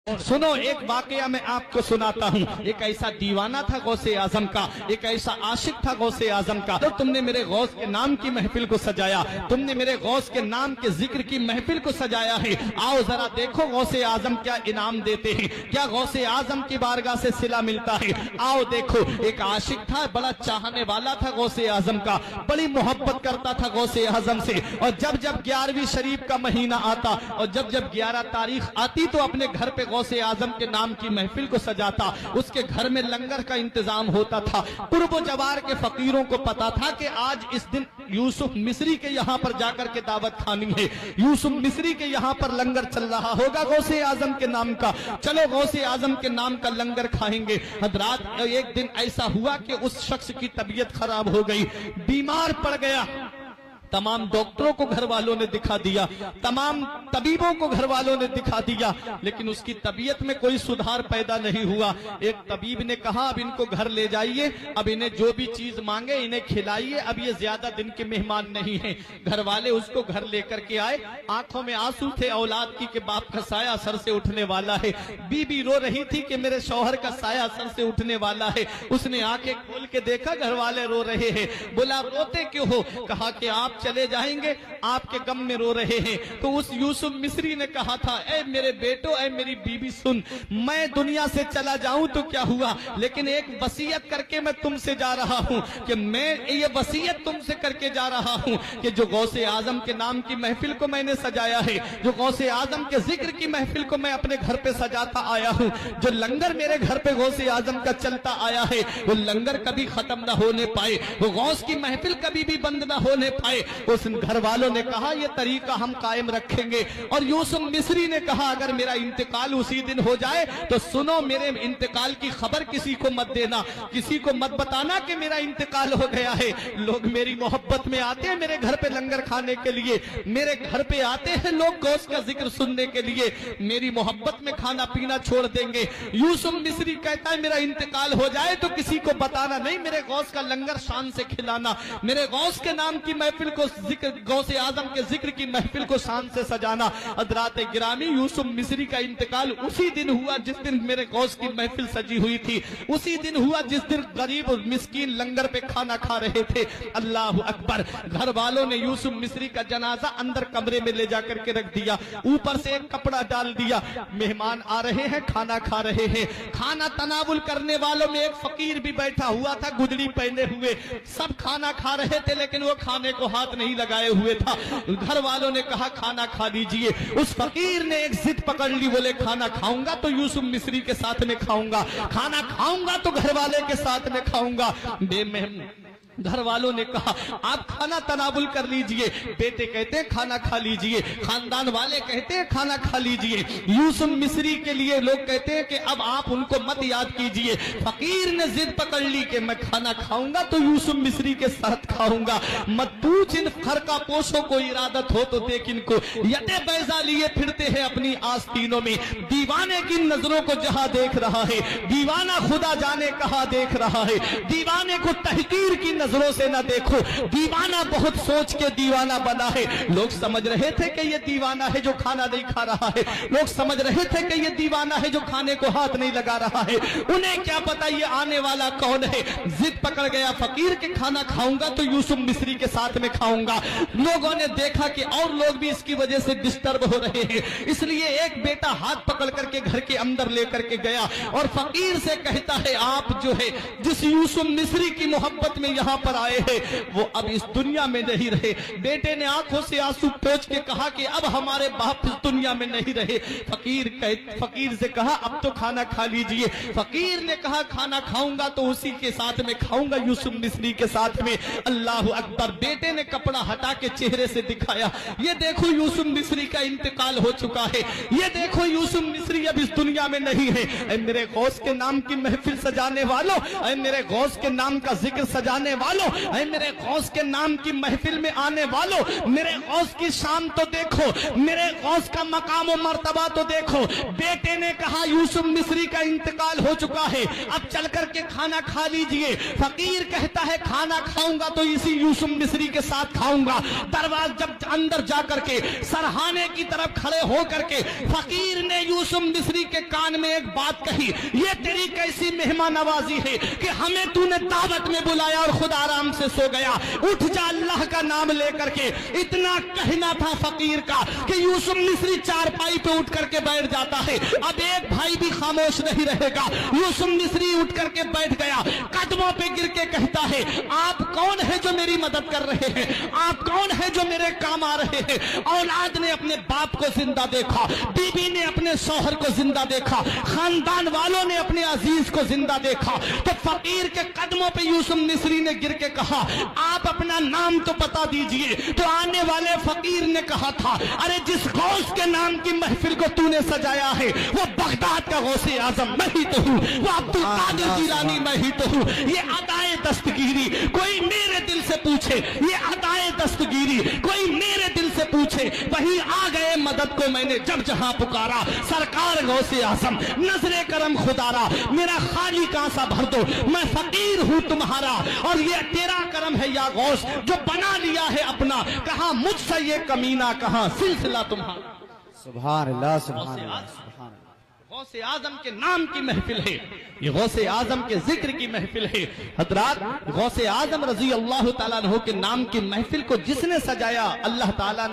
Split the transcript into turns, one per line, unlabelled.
सुनो, एक वाकया मैं आपको सुनाता हूँ। एक ऐसा दीवाना था गौसे आजम का, एक ऐसा आशिक था गौसे आजम का। तो तुमने मेरे गौस के नाम की महफिल को सजाया, तुमने मेरे गौस के नाम के जिक्र की महफिल को सजाया है। आओ जरा देखो गौसे आजम क्या इनाम देते हैं, क्या गौसे आजम की बारगाह से सिला मिलता है। आओ देखो, एक आशिक था, बड़ा चाहने वाला था गौसे आजम का, बड़ी मोहब्बत करता था गौसे आजम से। और जब जब 11वीं शरीफ का महीना आता और जब जब 11 तारीख आती तो अपने घर पे गौसे आजम के नाम की महफिल को सजाता। उसके घर में लंगर का इंतजाम होता था। पूर्व जवार के फकीरों को पता था कि आज इस दिन यूसुफ मिस्री के यहाँ पर जाकर के दावत खानी है, यूसुफ मिस्री के यहाँ पर लंगर चल रहा होगा गौसे आजम के नाम का। चलो गौसे आजम के नाम का लंगर खाएंगे। हजरात, एक दिन ऐसा हुआ कि उस शख्स की तबीयत खराब हो गई, बीमार पड़ गया। तमाम डॉक्टरों को घर वालों ने दिखा दिया, तमाम तबीबों को घर वालों ने दिखा दिया, लेकिन उसकी तबीयत में कोई सुधार पैदा नहीं हुआ। एक तबीब ने कहा, अब इनको घर ले जाइए, अब इन्हें जो भी चीज मांगे इन्हें खिलाइए, अब ये ज्यादा दिन के मेहमान नहीं हैं। घर वाले उसको घर लेकर के आए, आंखों में आंसू थे औलाद की कि बाप का साया सर से उठने वाला है। बीबी रो रही थी कि मेरे शौहर का साया सर से उठने वाला है। उसने आंखें खोल के देखा, घर वाले रो रहे हैं। बोला, रोते क्यों हो? कहा कि आप चले जाएंगे, आपके गम में रो रहे हैं। तो उस यूसुफ मिस्री ने कहा था, ऐ मेरे बेटो, ऐ मेरी बीबी, सुन, मैं दुनिया से चला जाऊं तो क्या हुआ, लेकिन एक वसीयत करके मैं तुमसे जा रहा हूं कि मैं ये वसीयत तुमसे करके जा रहा हूं कि जो गौसे आजम के नाम की महफिल को मैंने सजाया है, जो गौसे आजम के जिक्र की महफिल को मैं अपने घर पे सजाता आया हूं, जो लंगर मेरे घर पे गौसे आजम का चलता आया है, वो लंगर कभी खत्म ना होने पाए, वो गौस की महफिल कभी भी बंद ना होने पाए। उस घर वालों ने कहा, यह तरीका हम कायम रखेंगे। और यूसुफ मिस्री ने कहा, अगर मेरा इंतकाल उसी दिन हो जाए तो सुनो, मेरे इंतकाल की खबर किसी को मत देना, किसी को मत बताना कि मेरा इंतकाल हो गया है। लोग मेरी मोहब्बत में आते हैं मेरे घर पे लंगर खाने के लिए, मेरे घर पे आते हैं लोग गौस का जिक्र सुनने के लिए, मेरी मोहब्बत में खाना पीना छोड़ देंगे। यूसुफ मिस्री कहता है, मेरा इंतकाल हो जाए तो किसी को बताना नहीं, मेरे गौस का लंगर शान से खिलाना, मेरे गौस के नाम की महफिल को जिक्र, गौसे आजम के जिक्र की महफिल को शान से सजाना। हज़रात गिरामी, यूसुफ मिस्री का इंतकाल उसी दिन हुआ जिस दिन मेरे गौस की महफिल सजी हुई थी, उसी दिन हुआ जिस दिन गरीब और मिस्कीन लंगर पे खाना खा रहे थे। अल्लाह अकबर। घर वालों ने यूसुफ मिस्री का जनाजा अंदर कमरे में ले जाकर के रख दिया, ऊपर से एक कपड़ा डाल दिया। मेहमान आ रहे हैं, खाना खा रहे हैं। खाना तनावुल करने वालों में एक फकीर भी बैठा हुआ था, गुदड़ी पहने हुए। सब खाना खा रहे थे, लेकिन वो खाने को हाथ नहीं लगाए हुए था। घर वालों ने कहा, खाना खा लीजिए। उस फकीर ने एक जिद पकड़ ली, बोले, खाना खाऊंगा तो यूसुफ मिस्री के साथ में खाऊंगा, खाना खाऊंगा तो घर वाले के साथ में खाऊंगा। घर वालों ने कहा, आप खाना तनावुल कर लीजिए। बेटे कहते हैं खाना खा लीजिए, खानदान वाले कहते हैं खाना खा लीजिए। यूसुफ मिस्री के लिए लोग कहते हैं कि अब आप उनको मत याद कीजिए। फकीर ने जिद पकड़ ली कि मैं खाना खाऊंगा तो यूसुफ मिस्री के साथ खाऊंगा। मत पूछ इन खरका पोशों को इरादत हो तो देख इनको, यते बैजा लिए फिरते हैं अपनी आस्तीनों में। दीवाने की नजरों को जहां देख रहा है, दीवाना खुदा जाने कहां देख रहा है। दीवाने को तहकीर की नजरों से ना देखो, दीवाना बहुत सोच के दीवाना बना है। लोग समझ रहे थे कि ये दीवाना है जो खाना नहीं खा रहा है, लोग समझ रहे थे कि ये दीवाना है जो खाने को हाथ नहीं लगा रहा है। उन्हें क्या पता ये आने वाला कौन है। जिद पकड़ गया फकीर के, खाना खाऊंगा तो यूसुफ मिस्री के साथ में खाऊंगा। लोगों ने देखा कि और लोग भी इसकी वजह से डिस्टर्ब हो रहे हैं, इसलिए एक बेटा हाथ पकड़ करके घर के अंदर लेकर के गया और फकीर से कहता है, आप जो है जिस यूसुफ मिस्री की मोहब्बत में यहाँ पर आए हैं, वो अब इस दुनिया में नहीं रहे। बेटे ने आंखों से आंसू पोंछ के कहा कि अब हमारे बाप इस दुनिया में नहीं रहे। फकीर से कहा, अब तो खाना खा लीजिए। फकीर ने कहा, खाना खाऊंगा तो उसी के साथ में खाऊंगा, यूसुफ मिस्री के साथ में। अल्लाह अकबर। बेटे ने कपड़ा हटा के चेहरे से दिखाया, ये देखो यूसुफ मिस्री का इंतकाल हो चुका है, ये देखो यूसुफ मिस्री अब इस दुनिया में नहीं है। ऐ मेरे गौस के नाम की महफिल सजाने वालों, ऐ मेरे गौस के नाम का जिक्र सजाने वालों, ऐ मेरे गौस के नाम की महफिल में आने वालों, मेरे गौस की शान तो देखो, मेरे गौस का मकाम और मर्तबा तो देखो। बेटे ने कहा यहाँ यूसुफ मिस्री का इंतकाल हो चुका है, अब चल करके खाना खा लीजिए। फकीर कहता है खाना खाऊंगा तो इसी यूसुफ मिस्री के साथ खाऊंगा। दरवाजा जब अंदर जाकर के सरहाने की तरफ खड़े हो करके फकीर ने यूसुफ मिस्री के कान में एक बात कही, ये तेरी कैसी मेहमान नवाजी है कि हमें तूने दावत में बुलाया और खुद आराम से सो गया। उठ जा अल्लाह का नाम लेकर के। इतना कहना था फकीर का कि यूसुफ मिस्री चारपाई पे उठ करके बैठ जाता है। अब एक भाई भी खामोश नहीं रहेगा। यूसुफ मिस्री उठ करके बैठ गया, कदमों पे गिर के कहता है, आप कौन है जो मेरी मदद कर रहे हैं? आप कौन है जो मेरे काम आ रहे हैं? औलाद ने अपने बाप को जिंदा देखा, बीबी ने अपने शौहर को जिंदा देखा, खानदान वालों ने अपने अजीज को जिंदा देखा। तो फकीर के कदमों पे यूसुफ मिस्री ने गिर के कहा, आप अपना नाम तो बता दीजिए। तो आने वाले फकीर ने कहा था, अरे जिस गौस के नाम की महफिल को तूने सजाया है वो बगदाद का गौसे आजम मैं ही तो हूँ, वो अब्दुल कादिर जिलानी मैं ही तो हूँ। ये अदाए दस्तगीरी कोई मेरे दिल से पूछे, ये अदाए दस्तगीरी कोई मेरे दिल से पूछे, वही आ गए मदद को मैंने जब जहां पुकारा। सरकार गौसे आजम नजरे करम खुदारा, मेरा खाली कांसा भर दो, मैं फकीर हूँ तुम्हारा और ये तेरा करम है या गौस जो बना लिया है अपना। कहा मुझसे ये कमीना, कहा सिलसिला तुम्हारा।
सुभान अल्लाह, सुभान अल्लाह, सुभान अल्लाह।
गौसे आजम के नाम की महफिल है, ये गौसे आजम के जिक्र की महफिल है। हजरात, गौसे आजम रजी अल्लाह ताला अन्हु के नाम की महफिल को जिसने सजाया अल्लाह ताला